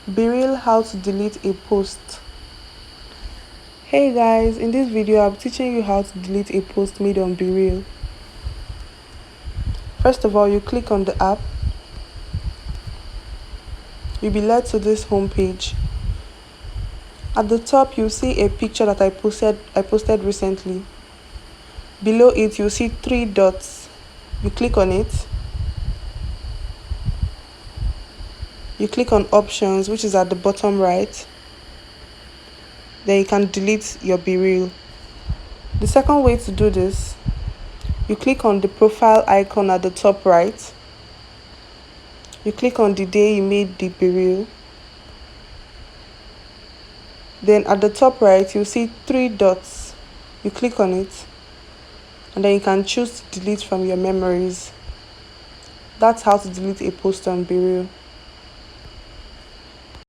BeReal, how to delete a post. Hey guys, in this video I'll be teaching you how to delete a post made on BeReal. First of all, you click on the app. You'll be led to this home page. At the top you'll see a picture that I posted recently. Below it you'll see 3 dots. You click on it. You click on options, which is at the bottom right. Then you can delete your BeReal. The second way to do this, you click on the profile icon at the top right. You click on the day you made the BeReal. Then at the top right, you'll see 3 dots. You click on it, and then you can choose to delete from your memories. That's how to delete a post on BeReal.